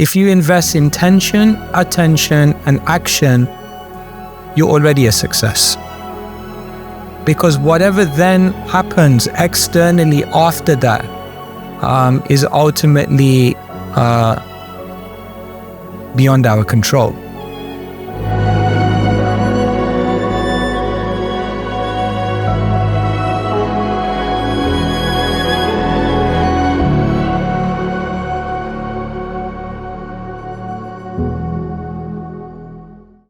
If you invest intention, attention, and action, you're already a success. Because whatever then happens externally after that is ultimately beyond our control.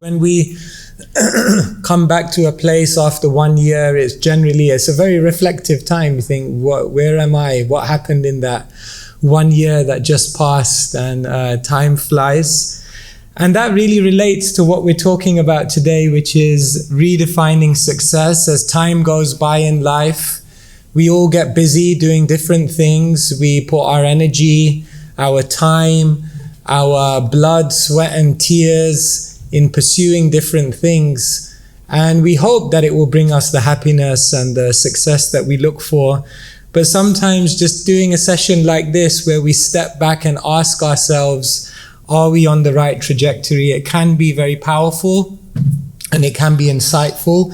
When we come back to a place after 1 year, it's a very reflective time. You think, where am I? What happened in that 1 year that just passed? And time flies. And that really relates to what we're talking about today, which is redefining success. As time goes by in life, we all get busy doing different things. We put our energy, our time, our blood, sweat, and tears in pursuing different things, and we hope that it will bring us the happiness and the success that we look for. But sometimes just doing a session like this where we step back and ask ourselves, are we on the right trajectory? It can be very powerful and it can be insightful.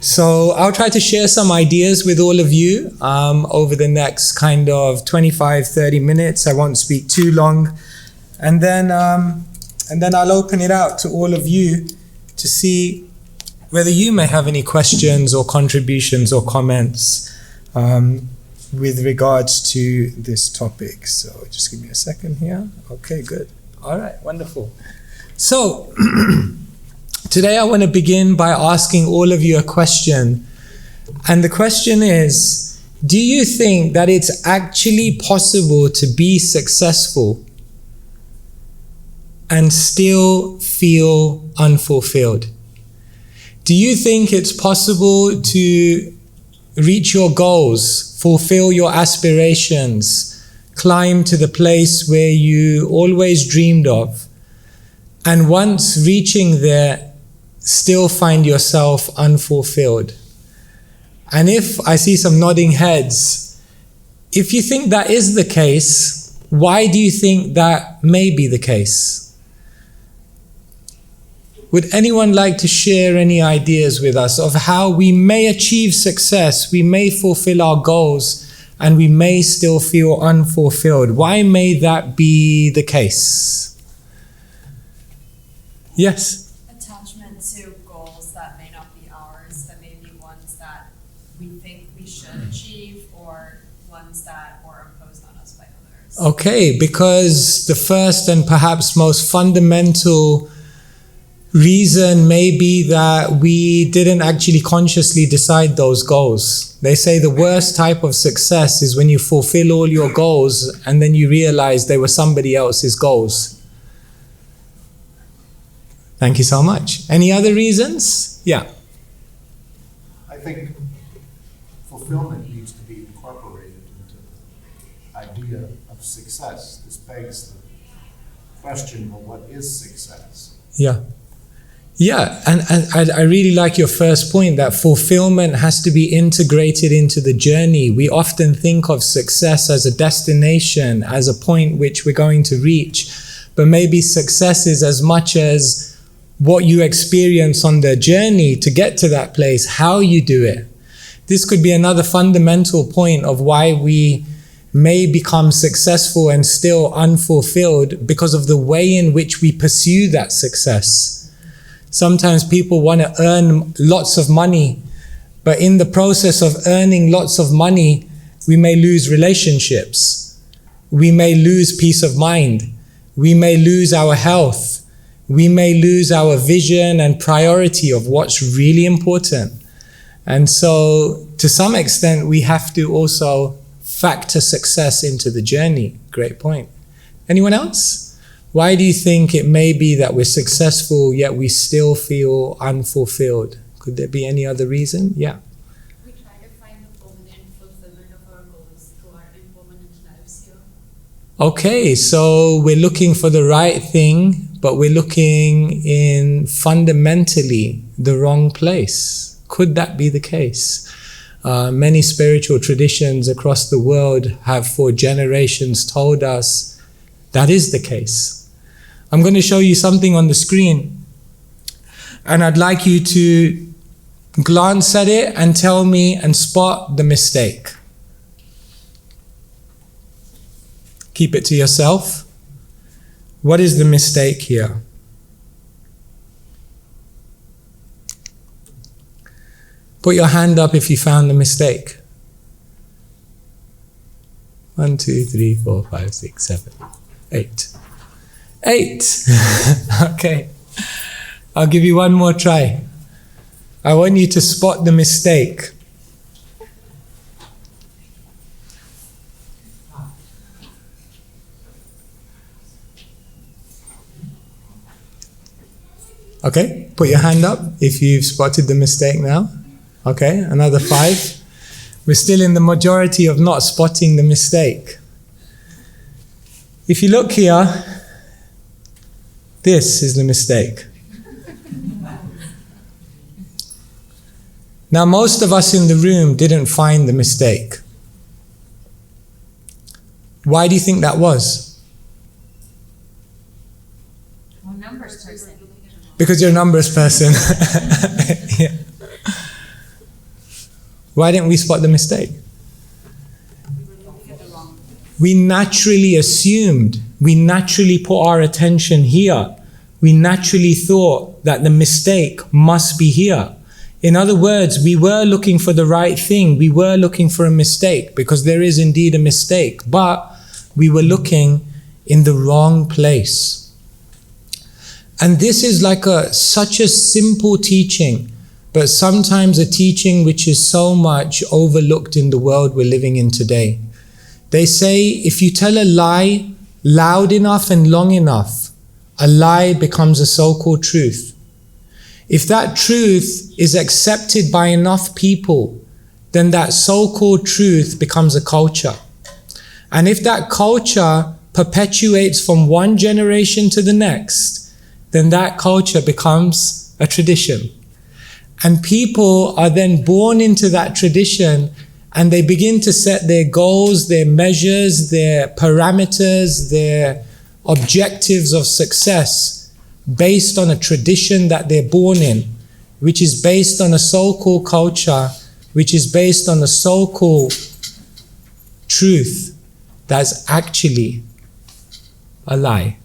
So I'll try to share some ideas with all of you over the next kind of 25-30 minutes. I won't speak too long, and then I'll open it out to all of you to see whether you may have any questions or contributions or comments with regards to this topic. So just give me a second here. Okay, good. All right, wonderful. So today I want to begin by asking all of you a question. And the question is, do you think that it's actually possible to be successful and still feel unfulfilled? Do you think it's possible to reach your goals, fulfill your aspirations, climb to the place where you always dreamed of, and once reaching there, still find yourself unfulfilled? And if I see some nodding heads, if you think that is the case, why do you think that may be the case? Would anyone like to share any ideas with us of how we may achieve success, we may fulfill our goals, and we may still feel unfulfilled? Why may that be the case? Yes? Attachment to goals that may not be ours, that may be ones that we think we should achieve, or ones that were imposed on us by others. Okay, because the first and perhaps most fundamental reason may be that we didn't actually consciously decide those goals. They say the worst type of success is when you fulfill all your goals and then you realize they were somebody else's goals. Thank you so much. Any other reasons? Yeah. I think fulfillment needs to be incorporated into the idea of success. This begs the question, well, what is success? Yeah. Yeah, and I really like your first point, that fulfillment has to be integrated into the journey. We often think of success as a destination, as a point which we're going to reach, but maybe success is as much as what you experience on the journey to get to that place, how you do it. This could be another fundamental point of why we may become successful and still unfulfilled, because of the way in which we pursue that success. Sometimes people want to earn lots of money, but in the process of earning lots of money, we may lose relationships. We may lose peace of mind. We may lose our health. We may lose our vision and priority of what's really important. And so, to some extent, we have to also factor success into the journey. Great point. Anyone else? Why do you think it may be that we're successful, yet we still feel unfulfilled? Could there be any other reason? Yeah. We try to find the permanent fulfillment of our goals through our impermanent lives here. Okay, so we're looking for the right thing, but we're looking in fundamentally the wrong place. Could that be the case? Many spiritual traditions across the world have for generations told us that is the case. I'm going to show you something on the screen. And I'd like you to glance at it and tell me and spot the mistake. Keep it to yourself. What is the mistake here? Put your hand up if you found the mistake. 1, 2, 3, 4, 5, 6, 7, 8. 8. Okay. I'll give you one more try. I want you to spot the mistake. Okay, put your hand up if you've spotted the mistake now. Okay, another 5. We're still in the majority of not spotting the mistake. If you look here, this is the mistake. Now, most of us in the room didn't find the mistake. Why do you think that was? Well, numbers person. Because you're a numbers person. Yeah. Why didn't we spot the mistake? We naturally assumed, we naturally put our attention here. We naturally thought that the mistake must be here. In other words, we were looking for the right thing. We were looking for a mistake because there is indeed a mistake, but we were looking in the wrong place. And this is like such a simple teaching, but sometimes a teaching which is so much overlooked in the world we're living in today. They say if you tell a lie loud enough and long enough, a lie becomes a so-called truth. If that truth is accepted by enough people, then that so-called truth becomes a culture. And if that culture perpetuates from one generation to the next, then that culture becomes a tradition. And people are then born into that tradition and they begin to set their goals, their measures, their parameters, their objectives of success based on a tradition that they're born in, which is based on a so-called culture, which is based on a so-called truth that's actually a lie.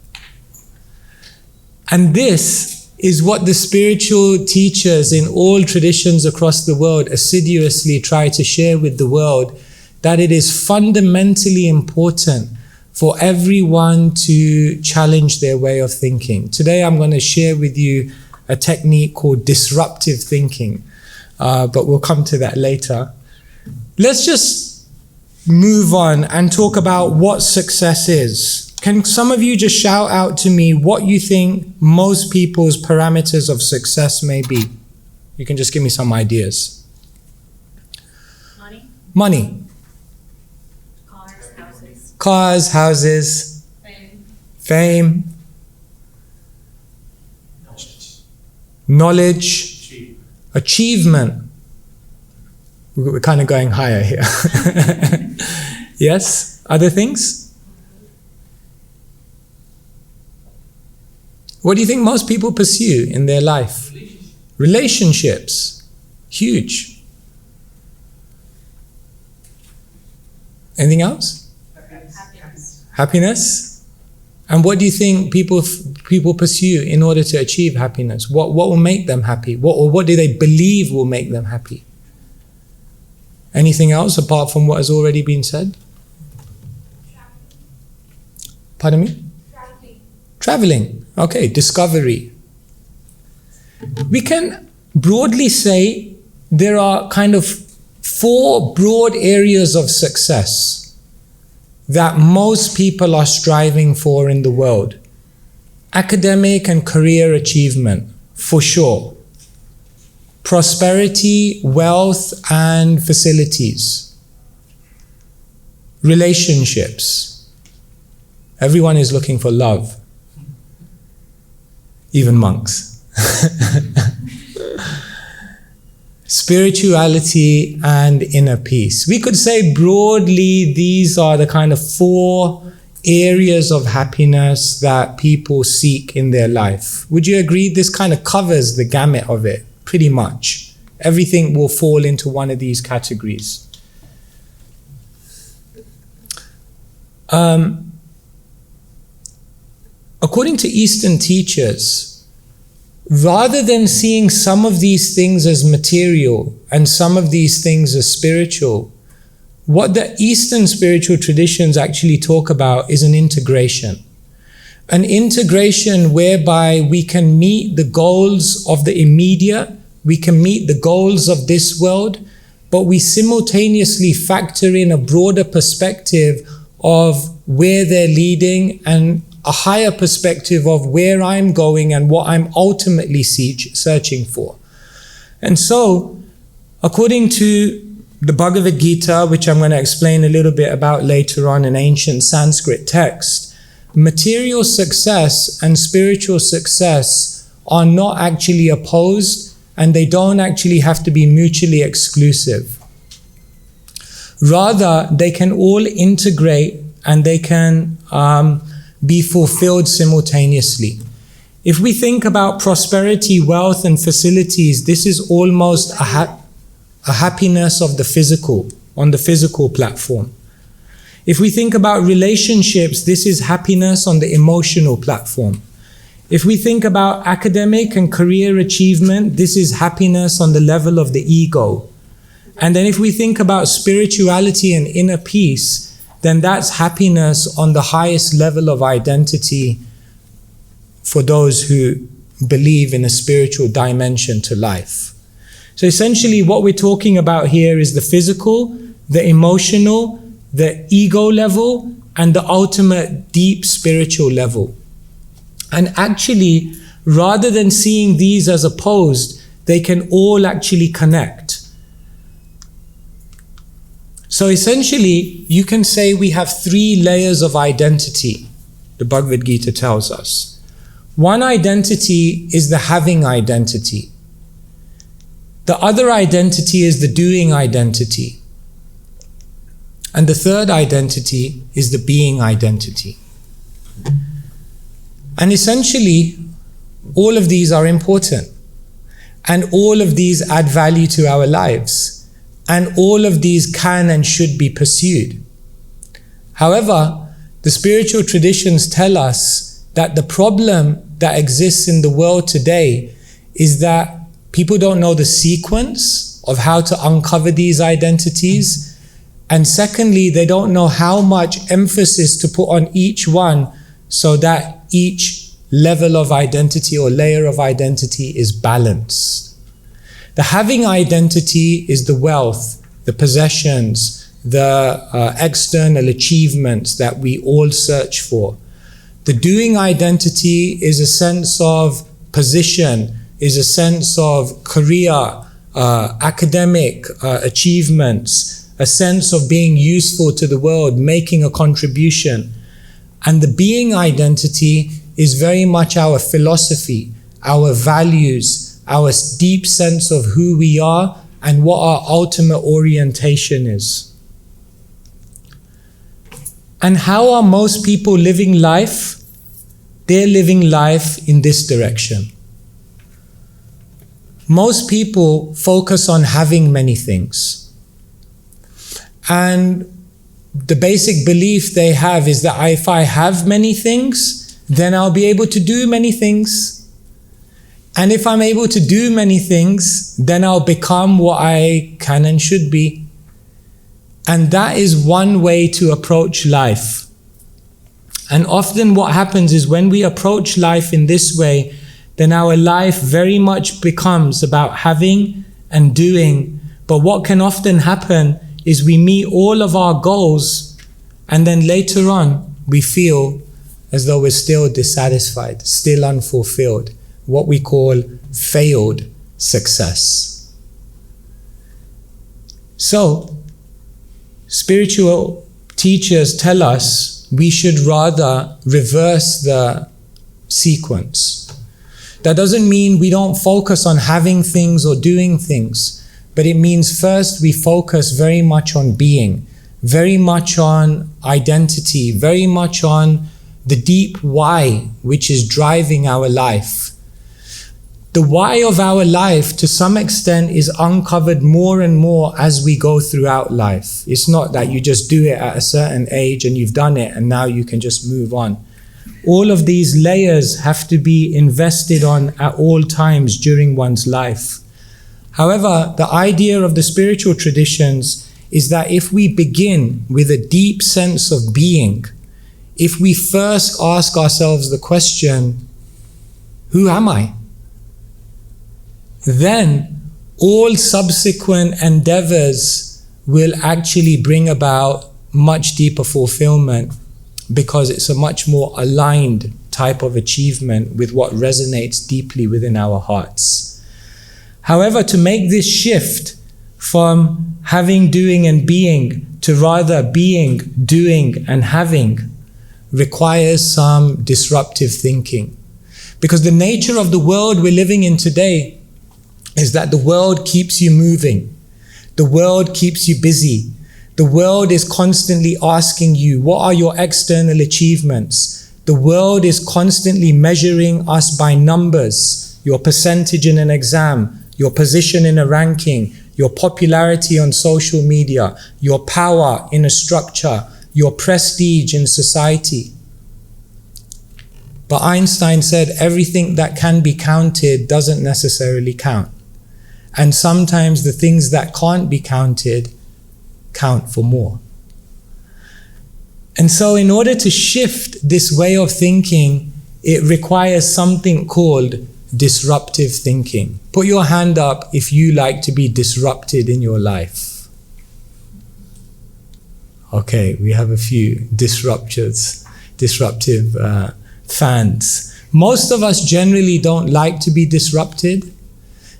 And this is what the spiritual teachers in all traditions across the world assiduously try to share with the world, that it is fundamentally important for everyone to challenge their way of thinking. Today I'm going to share with you a technique called disruptive thinking, but we'll come to that later. Let's just move on and talk about what success is. Can some of you just shout out to me what you think most people's parameters of success may be? You can just give me some ideas. Money. Money. Cars, houses. Cars, houses. Fame. Fame. Knowledge. Achievement. We're kind of going higher here. Yes? Other things? What do you think most people pursue in their life? Relationships. Huge. Anything else? Happiness. Happiness. And what do you think people pursue in order to achieve happiness? What will make them happy? What do they believe will make them happy? Anything else apart from what has already been said? Pardon me? Traveling. Okay, discovery. We can broadly say there are kind of 4 broad areas of success that most people are striving for in the world. Academic and career achievement, for sure. Prosperity, wealth, and facilities. Relationships. Everyone is looking for love. Even monks. Spirituality and inner peace. We could say broadly these are the kind of 4 areas of happiness that people seek in their life. Would you agree this kind of covers the gamut of it, pretty much? Everything will fall into one of these categories. According to Eastern teachers, rather than seeing some of these things as material and some of these things as spiritual, what the Eastern spiritual traditions actually talk about is an integration. An integration whereby we can meet the goals of the immediate, we can meet the goals of this world, but we simultaneously factor in a broader perspective of where they're leading and a higher perspective of where I'm going and what I'm ultimately searching for. And so, according to the Bhagavad Gita, which I'm going to explain a little bit about later on, an ancient Sanskrit text, material success and spiritual success are not actually opposed, and they don't actually have to be mutually exclusive. Rather, they can all integrate and they can be fulfilled simultaneously. If we think about prosperity, wealth, and facilities, this is almost a happiness of the physical, on the physical platform. If we think about relationships, this is happiness on the emotional platform. If we think about academic and career achievement, this is happiness on the level of the ego. And then if we think about spirituality and inner peace, then that's happiness on the highest level of identity for those who believe in a spiritual dimension to life. So essentially what we're talking about here is the physical, the emotional, the ego level, and the ultimate deep spiritual level. And actually, rather than seeing these as opposed, they can all actually connect. So essentially, you can say we have 3 layers of identity, the Bhagavad Gita tells us. One identity is the having identity. The other identity is the doing identity. And the third identity is the being identity. And essentially, all of these are important. And all of these add value to our lives. And all of these can and should be pursued. However, the spiritual traditions tell us that the problem that exists in the world today is that people don't know the sequence of how to uncover these identities. And secondly, they don't know how much emphasis to put on each one so that each level of identity or layer of identity is balanced. The having identity is the wealth, the possessions, the external achievements that we all search for. The doing identity is a sense of position, is a sense of career, academic achievements, a sense of being useful to the world, making a contribution. And the being identity is very much our philosophy, our values, our deep sense of who we are and what our ultimate orientation is. And how are most people living life? They're living life in this direction. Most people focus on having many things. And the basic belief they have is that if I have many things, then I'll be able to do many things. And if I'm able to do many things, then I'll become what I can and should be. And that is one way to approach life. And often what happens is when we approach life in this way, then our life very much becomes about having and doing. But what can often happen is we meet all of our goals, and then later on we feel as though we're still dissatisfied, still unfulfilled. What we call failed success. So, spiritual teachers tell us we should rather reverse the sequence. That doesn't mean we don't focus on having things or doing things, but it means first we focus very much on being, very much on identity, very much on the deep why, which is driving our life. The why of our life, to some extent, is uncovered more and more as we go throughout life. It's not that you just do it at a certain age and you've done it and now you can just move on. All of these layers have to be invested on at all times during one's life. However, the idea of the spiritual traditions is that if we begin with a deep sense of being, if we first ask ourselves the question, who am I? Then all subsequent endeavors will actually bring about much deeper fulfillment, because it's a much more aligned type of achievement with what resonates deeply within our hearts. However, to make this shift from having, doing, and being to rather being, doing, and having requires some disruptive thinking. Because the nature of the world we're living in today is that the world keeps you moving. The world keeps you busy. The world is constantly asking you, what are your external achievements? The world is constantly measuring us by numbers, your percentage in an exam, your position in a ranking, your popularity on social media, your power in a structure, your prestige in society. But Einstein said everything that can be counted doesn't necessarily count. And sometimes the things that can't be counted count for more. And so in order to shift this way of thinking, it requires something called disruptive thinking. Put your hand up if you like to be disrupted in your life. Okay, we have a few disruptive fans. Most of us generally don't like to be disrupted.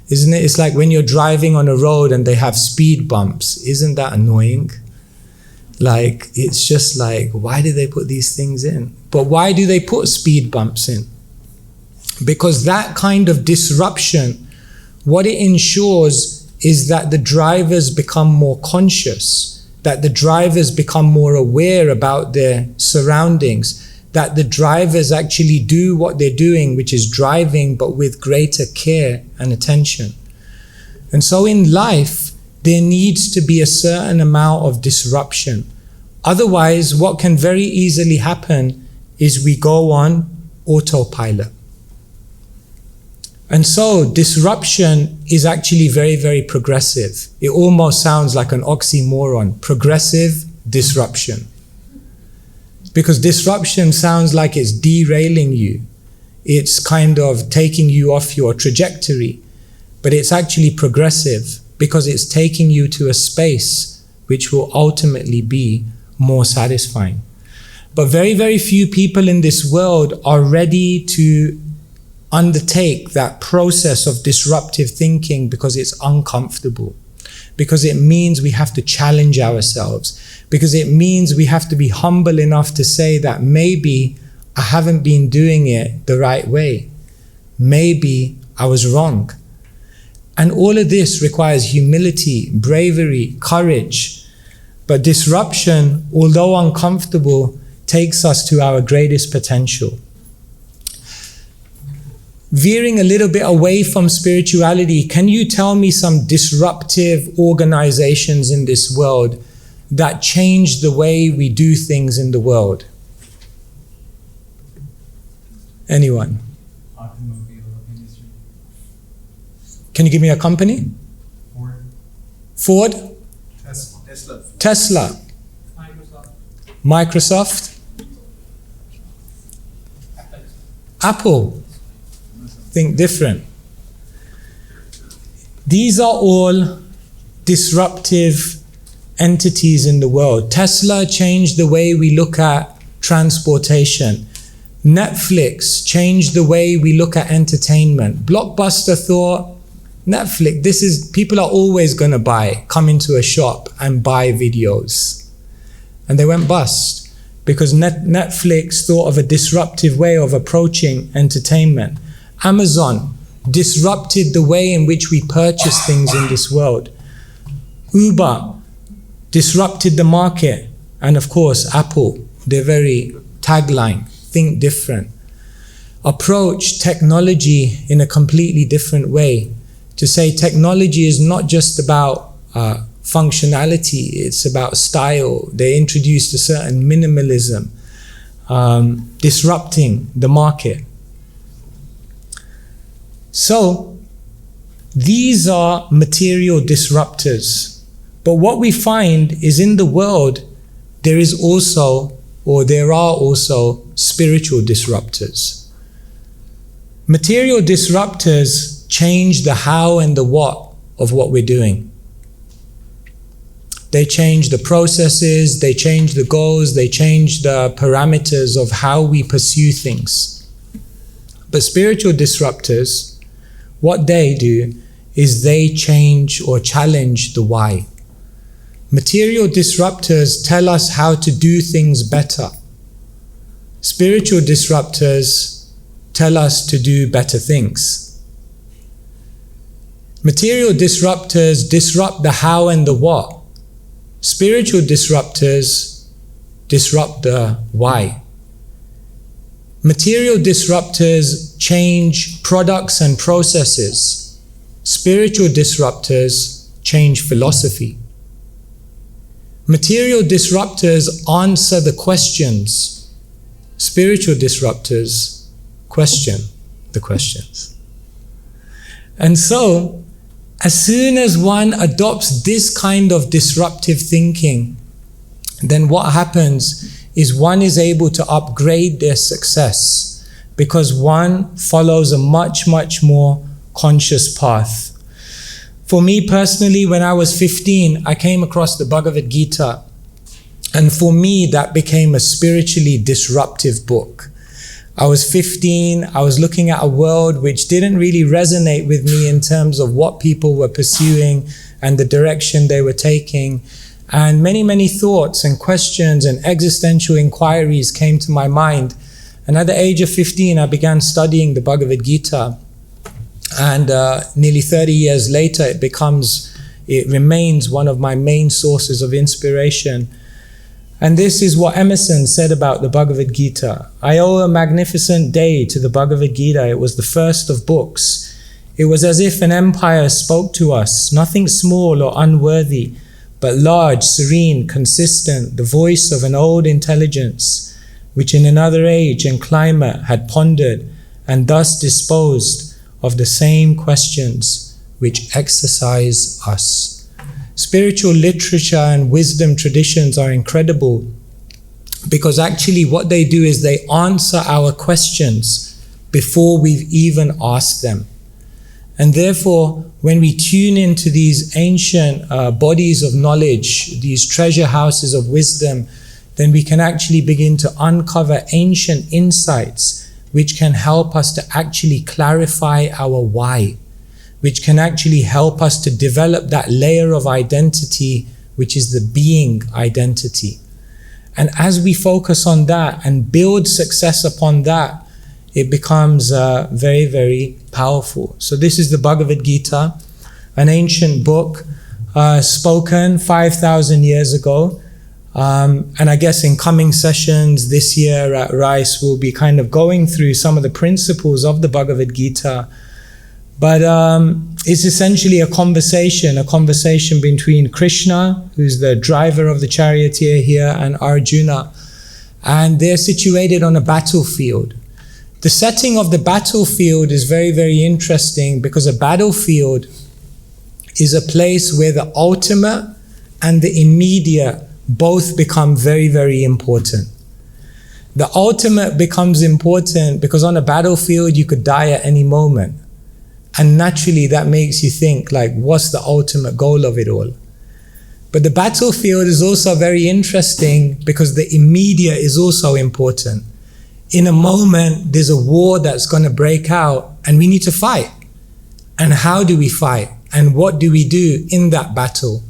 Isn't it? It's like when you're driving on a road and they have speed bumps. Isn't that annoying? Like, it's just like, why do they put these things in? But why do they put speed bumps in? Because that kind of disruption, what it ensures is that the drivers become more conscious, that the drivers become more aware about their surroundings, that the drivers actually do what they're doing, which is driving, but with greater care and attention. And so in life, there needs to be a certain amount of disruption. Otherwise, what can very easily happen is we go on autopilot. And so disruption is actually very, very progressive. It almost sounds like an oxymoron, progressive disruption. Because disruption sounds like it's derailing you. It's kind of taking you off your trajectory. But it's actually progressive because it's taking you to a space which will ultimately be more satisfying. But very, very few people in this world are ready to undertake that process of disruptive thinking because it's uncomfortable. Because it means we have to challenge ourselves. Because it means we have to be humble enough to say that maybe I haven't been doing it the right way. Maybe I was wrong. And all of this requires humility, bravery, courage. But disruption, although uncomfortable, takes us to our greatest potential. Veering a little bit away from spirituality, can you tell me some disruptive organizations in this world that change the way we do things in the world? Anyone? Automobile industry. Can you give me a company? Ford. Ford? Tesla. Tesla? Microsoft? Apple? Think different. These are all disruptive entities in the world. Tesla changed the way we look at transportation. Netflix changed the way we look at entertainment. Blockbuster thought, Netflix, people are always going to come into a shop and buy videos. And they went bust because Netflix thought of a disruptive way of approaching entertainment. Amazon disrupted the way in which we purchase things in this world. Uber disrupted the market. And of course, Apple, their very tagline, think different. Approach technology in a completely different way. To say technology is not just about functionality, it's about style. They introduced a certain minimalism, disrupting the market. So, these are material disruptors. But what we find is in the world, there are also spiritual disruptors. Material disruptors change the how and the what of what we're doing. They change the processes, they change the goals, they change the parameters of how we pursue things. But spiritual disruptors, what they do is they change or challenge the why. Material disruptors tell us how to do things better. Spiritual disruptors tell us to do better things. Material disruptors disrupt the how and the what. Spiritual disruptors disrupt the why. Material disruptors change products and processes. Spiritual disruptors change philosophy. Material disruptors answer the questions. Spiritual disruptors question the questions. And so, as soon as one adopts this kind of disruptive thinking, then what happens is one is able to upgrade their success because one follows a much, much more conscious path. For me personally, when I was 15, I came across the Bhagavad Gita. And for me, that became a spiritually disruptive book. I was 15, I was looking at a world which didn't really resonate with me in terms of what people were pursuing and the direction they were taking. And many, many thoughts and questions and existential inquiries came to my mind. And at the age of 15, I began studying the Bhagavad Gita. And nearly 30 years later, it remains one of my main sources of inspiration. And this is what Emerson said about the Bhagavad Gita. I owe a magnificent day to the Bhagavad Gita. It was the first of books. It was as if an empire spoke to us, nothing small or unworthy, but large, serene, consistent, the voice of an old intelligence, which in another age and climate had pondered and thus disposed of the same questions which exercise us. Spiritual literature and wisdom traditions are incredible because actually what they do is they answer our questions before we've even asked them. And therefore, when we tune into these ancient bodies of knowledge, these treasure houses of wisdom, then we can actually begin to uncover ancient insights which can help us to actually clarify our why, which can actually help us to develop that layer of identity, which is the being identity. And as we focus on that and build success upon that, it becomes very, very powerful. So this is the Bhagavad Gita, an ancient book spoken 5,000 years ago. And I guess in coming sessions this year at Rice, we'll be kind of going through some of the principles of the Bhagavad Gita. But it's essentially a conversation between Krishna, who's the driver of the charioteer here, and Arjuna. And they're situated on a battlefield. The setting of the battlefield is very, very interesting because a battlefield is a place where the ultimate and the immediate both become very, very important. The ultimate becomes important because on a battlefield you could die at any moment. And naturally that makes you think, like, what's the ultimate goal of it all? But the battlefield is also very interesting because the immediate is also important. In a moment, there's a war that's going to break out and we need to fight. And how do we fight? And what do we do in that battle?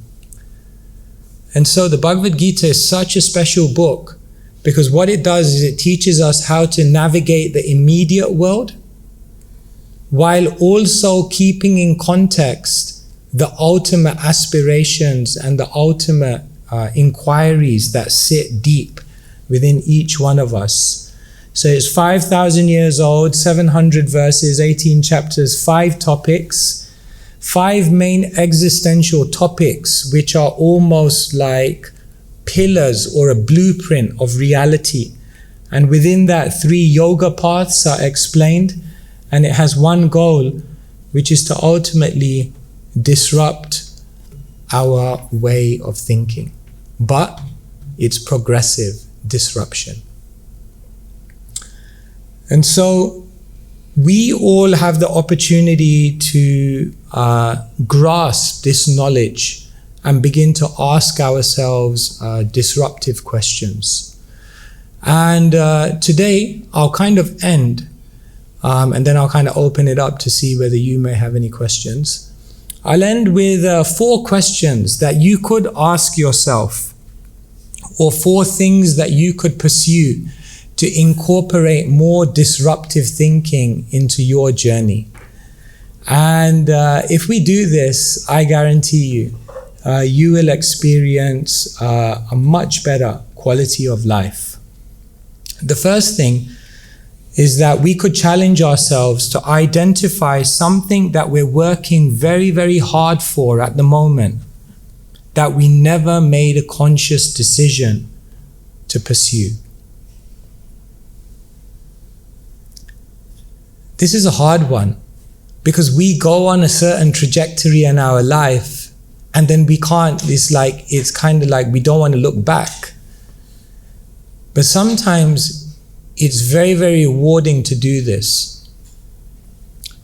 And so the Bhagavad Gita is such a special book because what it does is it teaches us how to navigate the immediate world while also keeping in context the ultimate aspirations and the ultimate inquiries that sit deep within each one of us. So it's 5,000 years old, 700 verses, 18 chapters, 5 topics, 5 main existential topics, which are almost like pillars or a blueprint of reality. And within that, 3 yoga paths are explained, and it has one goal, which is to ultimately disrupt our way of thinking. But it's progressive disruption. And so we all have the opportunity to grasp this knowledge and begin to ask ourselves disruptive questions. And today I'll kind of end, and then I'll kind of open it up to see whether you may have any questions. I'll end with 4 questions that you could ask yourself, or 4 things that you could pursue to incorporate more disruptive thinking into your journey. And if we do this, I guarantee you, you will experience a much better quality of life. The first thing is that we could challenge ourselves to identify something that we're working very, very hard for at the moment, that we never made a conscious decision to pursue. This is a hard one, because we go on a certain trajectory in our life, and then we can't, it's kind of like we don't want to look back. But sometimes it's very, very rewarding to do this.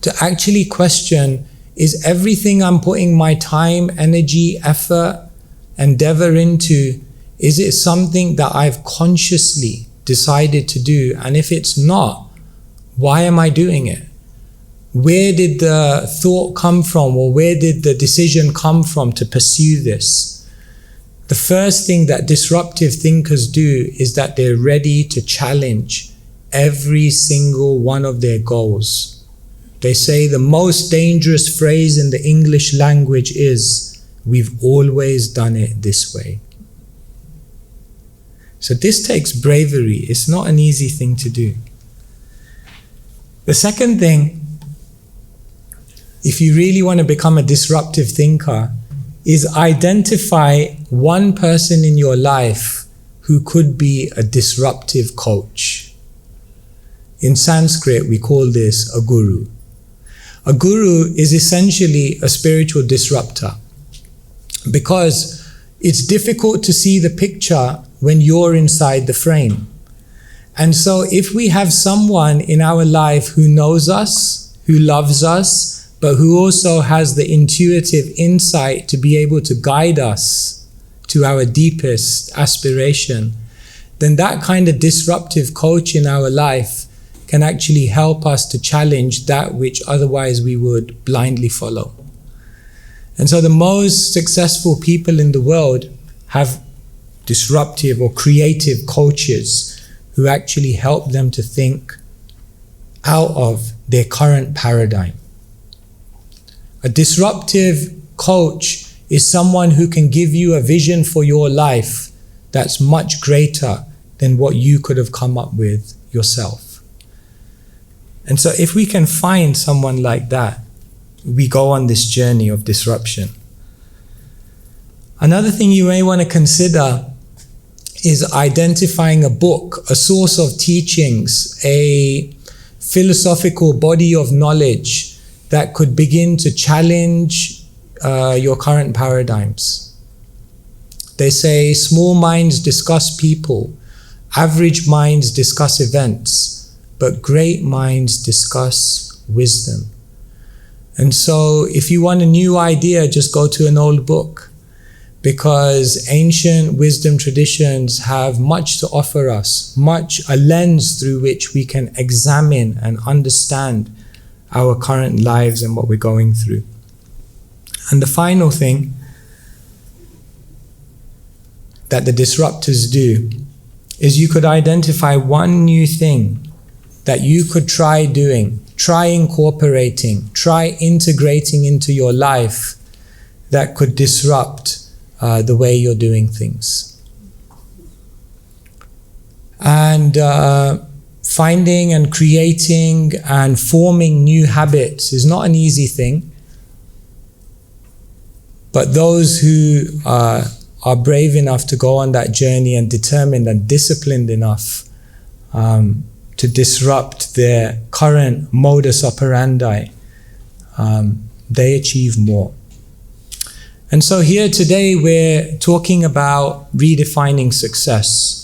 To actually question, is everything I'm putting my time, energy, effort, endeavor into, is it something that I've consciously decided to do? And if it's not, why am I doing it? Where did the thought come from, or where did the decision come from to pursue this? The first thing that disruptive thinkers do is that they're ready to challenge every single one of their goals. They say the most dangerous phrase in the English language is, "We've always done it this way." So this takes bravery. It's not an easy thing to do. The second thing, if you really want to become a disruptive thinker, is identify one person in your life who could be a disruptive coach. In Sanskrit, we call this a guru. A guru is essentially a spiritual disruptor, because it's difficult to see the picture when you're inside the frame. And so if we have someone in our life who knows us, who loves us, but who also has the intuitive insight to be able to guide us to our deepest aspiration, then that kind of disruptive coach in our life can actually help us to challenge that which otherwise we would blindly follow. And so the most successful people in the world have disruptive or creative coaches who actually help them to think out of their current paradigm. A disruptive coach is someone who can give you a vision for your life that's much greater than what you could have come up with yourself. And so if we can find someone like that, we go on this journey of disruption. Another thing you may want to consider is identifying a book, a source of teachings, a philosophical body of knowledge that could begin to challenge your current paradigms. They say small minds discuss people, average minds discuss events, but great minds discuss wisdom. And so if you want a new idea, just go to an old book, because ancient wisdom traditions have much to offer us, a lens through which we can examine and understand our current lives and what we're going through. And the final thing that the disruptors do is you could identify one new thing that you could try doing, try incorporating, try integrating into your life that could disrupt the way you're doing things. And finding and creating and forming new habits is not an easy thing. But those who are brave enough to go on that journey and determined and disciplined enough to disrupt their current modus operandi, they achieve more. And so here today we're talking about redefining success.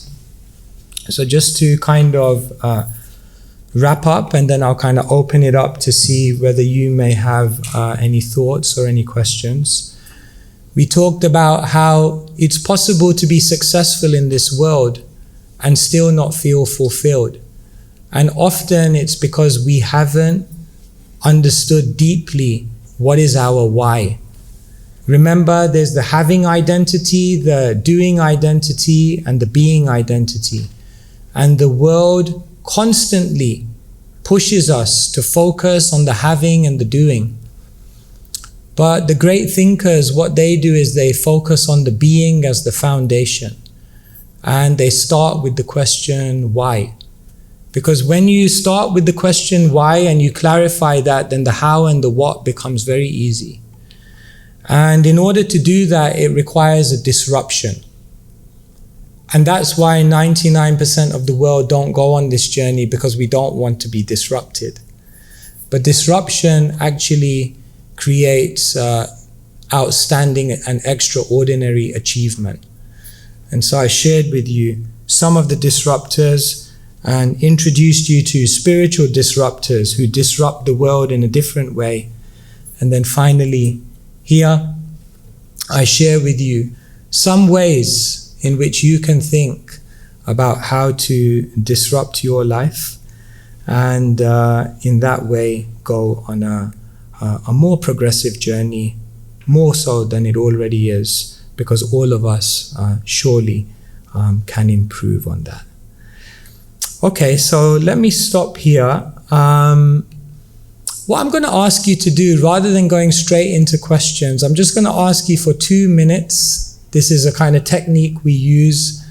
So just to kind of wrap up, and then I'll kind of open it up to see whether you may have any thoughts or any questions. We talked about how it's possible to be successful in this world and still not feel fulfilled. And often it's because we haven't understood deeply what is our why. Remember, there's the having identity, the doing identity, and the being identity. And the world constantly pushes us to focus on the having and the doing. But the great thinkers, what they do is they focus on the being as the foundation. And they start with the question, why? Because when you start with the question why and you clarify that, then the how and the what becomes very easy. And in order to do that, it requires a disruption. And that's why 99% of the world don't go on this journey, because we don't want to be disrupted. But disruption actually creates outstanding and extraordinary achievement. And so I shared with you some of the disruptors and introduced you to spiritual disruptors who disrupt the world in a different way. And then finally, here, I share with you some ways in which you can think about how to disrupt your life, and in that way go on a more progressive journey, more so than it already is, because all of us surely can improve on that. Okay, so let me stop here. What I'm going to ask you to do, rather than going straight into questions, I'm just going to ask you for 2 minutes. This is a kind of technique we use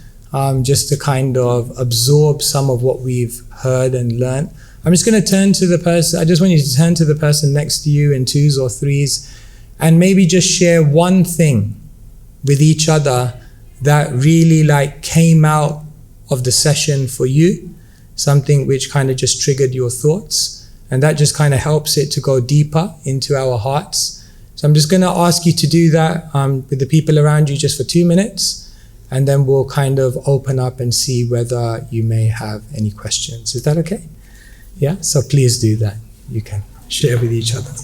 just to kind of absorb some of what we've heard and learned. I'm just going to turn to the person. I just want you to turn to the person next to you in 2s or 3s, and maybe just share one thing with each other that really came out of the session for you, something which kind of just triggered your thoughts, and that just kind of helps it to go deeper into our hearts. So I'm just going to ask you to do that with the people around you just for 2 minutes, and then we'll kind of open up and see whether you may have any questions. Is that okay? Yeah, so please do that. You can share with each other.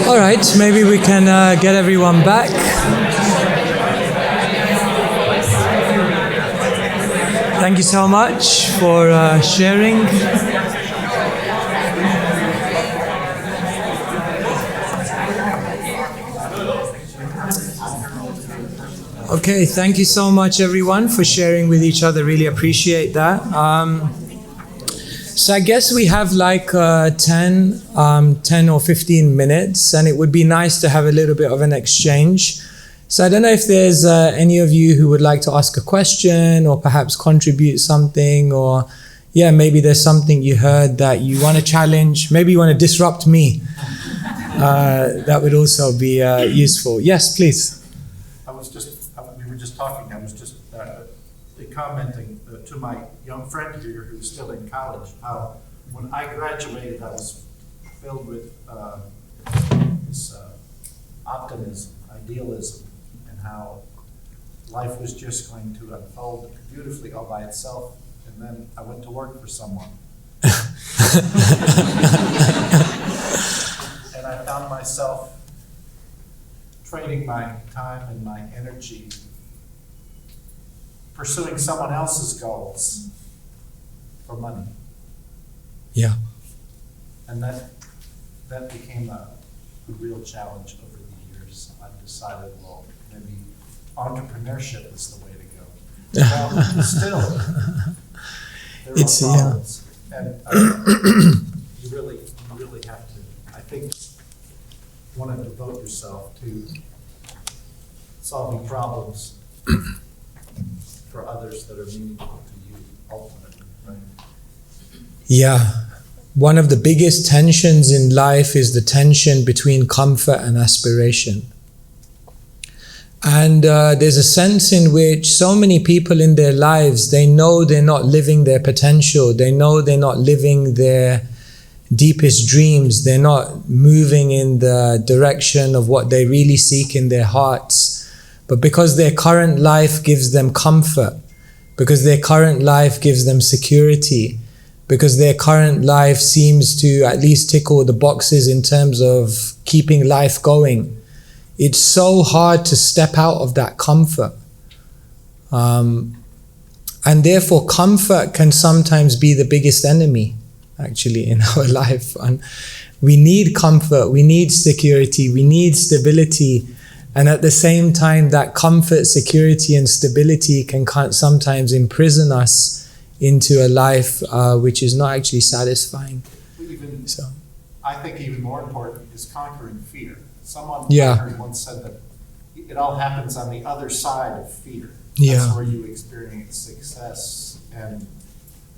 All right, maybe we can get everyone back. Thank you so much for sharing. Okay, thank you so much everyone for sharing with each other. Really appreciate that. So I guess we have 10 or 15 minutes, and it would be nice to have a little bit of an exchange. So I don't know if there's any of you who would like to ask a question or perhaps contribute something, or maybe there's something you heard that you want to challenge. Maybe you want to disrupt me. That would also be useful. Yes, please. We were just talking, I was just commenting to my young friend here who's still in college, how when I graduated I was filled with this optimism, idealism, and how life was just going to unfold beautifully all by itself. And then I went to work for someone. And I found myself trading my time and my energy pursuing someone else's goals for money. Yeah. And that became a real challenge over the years. I decided, well, maybe entrepreneurship is the way to go. Well, still, there are problems. And you really have to, I think, want to devote yourself to solving problems for others that are meaningful to you ultimately, right? Yeah. One of the biggest tensions in life is the tension between comfort and aspiration. And there's a sense in which so many people in their lives, they know they're not living their potential. They know they're not living their deepest dreams. They're not moving in the direction of what they really seek in their hearts. But because their current life gives them comfort, because their current life gives them security, because their current life seems to at least tick all the boxes in terms of keeping life going, it's so hard to step out of that comfort. And therefore, comfort can sometimes be the biggest enemy, actually, in our life. And we need comfort, we need security, we need stability. And at the same time, that comfort, security, and stability can sometimes imprison us into a life which is not actually satisfying. I think even more important is conquering fear. Someone Yeah. I heard once said that it all happens on the other side of fear. Yeah. That's where you experience success. And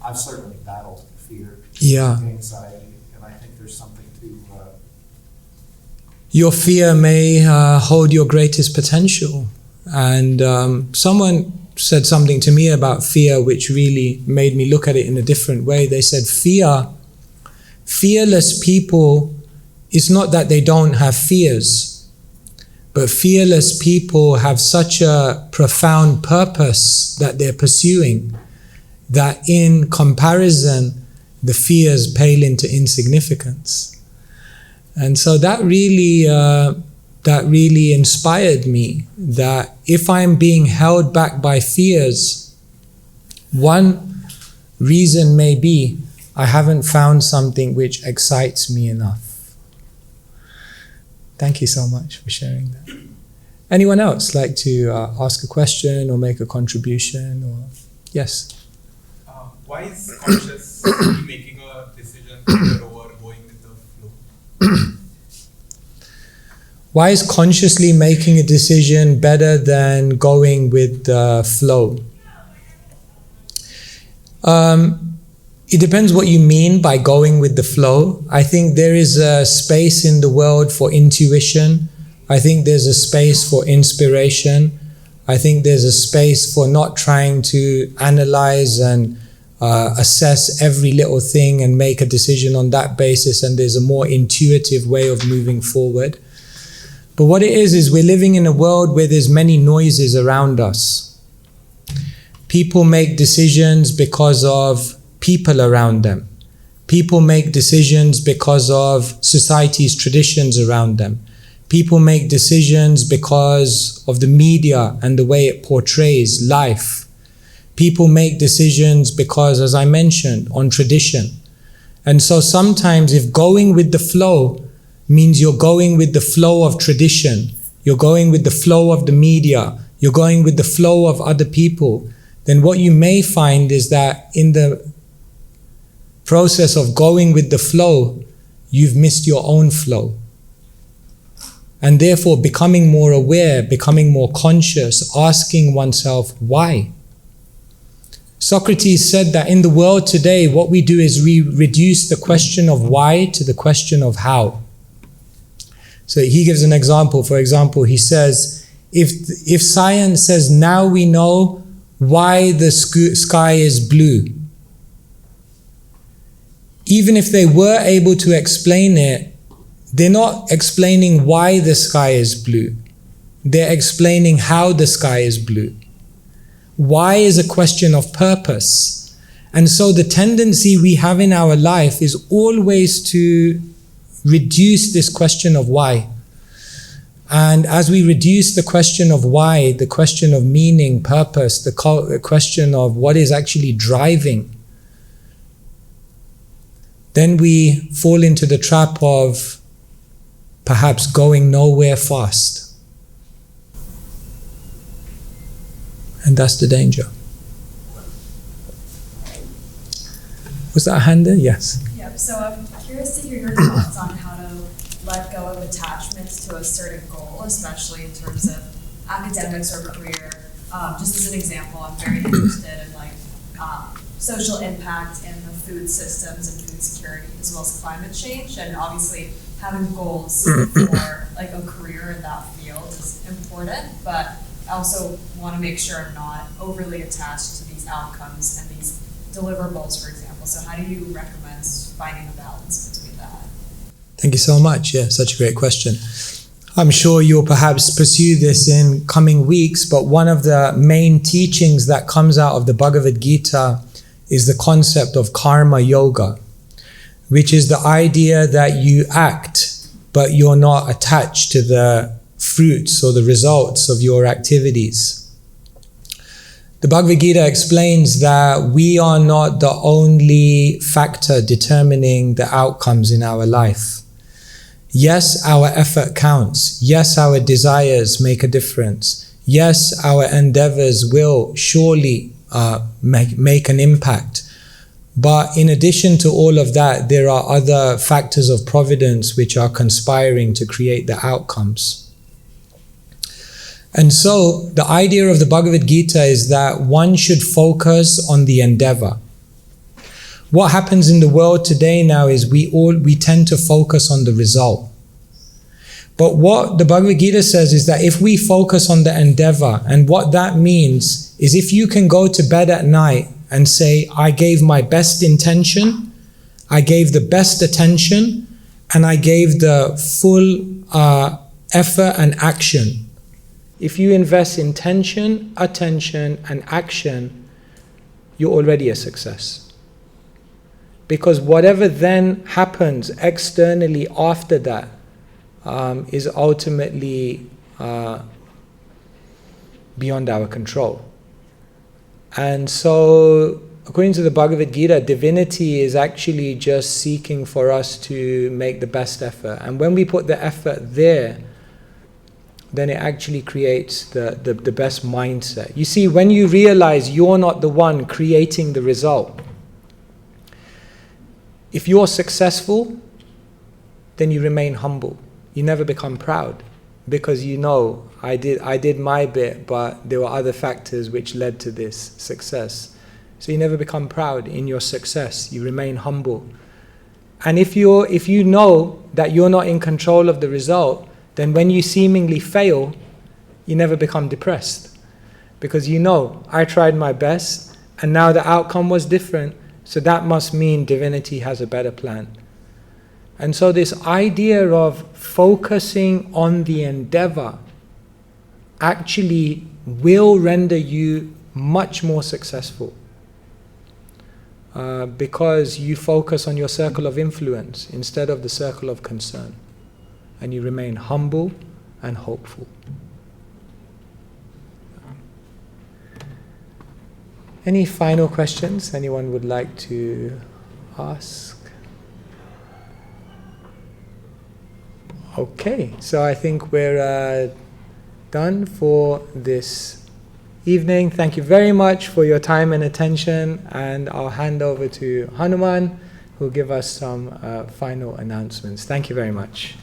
I've certainly battled fear, Yeah. anxiety, and I think there's something to Your fear may hold your greatest potential. And someone said something to me about fear which really made me look at it in a different way. They said fearless people, it's not that they don't have fears, but fearless people have such a profound purpose that they're pursuing that in comparison, the fears pale into insignificance. And so that really inspired me, that if I'm being held back by fears, one reason may be I haven't found something which excites me enough. Thank you so much for sharing that. Anyone else like to ask a question or make a contribution? Or yes? Why is consciously making a decision better over going with the flow? Why is consciously making a decision better than going with the flow? It depends what you mean by going with the flow. I think there is a space in the world for intuition. I think there's a space for inspiration. I think there's a space for not trying to analyze and assess every little thing and make a decision on that basis, and there's a more intuitive way of moving forward. But what it is we're living in a world where there's many noises around us. People make decisions because of people around them. People make decisions because of society's traditions around them. People make decisions because of the media and the way it portrays life. People make decisions because, as I mentioned, on tradition. And so sometimes if going with the flow means you're going with the flow of tradition, you're going with the flow of the media, you're going with the flow of other people, then what you may find is that in the process of going with the flow, you've missed your own flow. And therefore becoming more aware, becoming more conscious, asking oneself, why? Socrates said that in the world today, what we do is we reduce the question of why to the question of how. So he gives an example. For example, he says, if science says now we know why the sky is blue, even if they were able to explain it, they're not explaining why the sky is blue. They're explaining how the sky is blue. Why is a question of purpose. And so the tendency we have in our life is always to reduce this question of why. And as we reduce the question of why, the question of meaning, purpose, the question of what is actually driving, then we fall into the trap of perhaps going nowhere fast. And that's the danger. Was that a hand there? Yes. Yeah, so I'm curious to hear your thoughts on how to let go of attachments to a certain goal, especially in terms of academics or career. Just as an example, I'm very interested in like social impact in the food systems and food security, as well as climate change, and obviously having goals for like a career in that field is important, but I also want to make sure I'm not overly attached to these outcomes and these deliverables, for example. So how do you recommend finding a balance between that? Thank you so much. Yeah, such a great question. I'm sure you'll perhaps pursue this in coming weeks, but one of the main teachings that comes out of the Bhagavad Gita is the concept of karma yoga, which is the idea that you act, but you're not attached to the fruits or the results of your activities. The Bhagavad Gita explains that we are not the only factor determining the outcomes in our life. Yes, our effort counts. Yes, our desires make a difference. Yes, our endeavors will surely make an impact. But in addition to all of that, there are other factors of providence which are conspiring to create the outcomes. And so the idea of the Bhagavad Gita is that one should focus on the endeavor. What happens in the world today now is we tend to focus on the result. But what the Bhagavad Gita says is that if we focus on the endeavor, and what that means is if you can go to bed at night and say, I gave my best intention, I gave the best attention, and I gave the full effort and action. If you invest intention, attention, and action, you're already a success. Because whatever then happens externally after that is ultimately beyond our control. And so, according to the Bhagavad Gita, divinity is actually just seeking for us to make the best effort. And when we put the effort there, then it actually creates the best mindset. You see, when you realize you're not the one creating the result, if you're successful, then you remain humble. You never become proud, because you know, I did my bit, but there were other factors which led to this success. So you never become proud in your success. You remain humble. And if you know that you're not in control of the result, then when you seemingly fail, you never become depressed. Because you know, I tried my best, and now the outcome was different, so that must mean divinity has a better plan. And so this idea of focusing on the endeavor actually will render you much more successful. Because you focus on your circle of influence instead of the circle of concern. And you remain humble and hopeful. Any final questions anyone would like to ask? Okay, so I think we're done for this evening. Thank you very much for your time and attention, and I'll hand over to Hanuman, who will give us some final announcements. Thank you very much.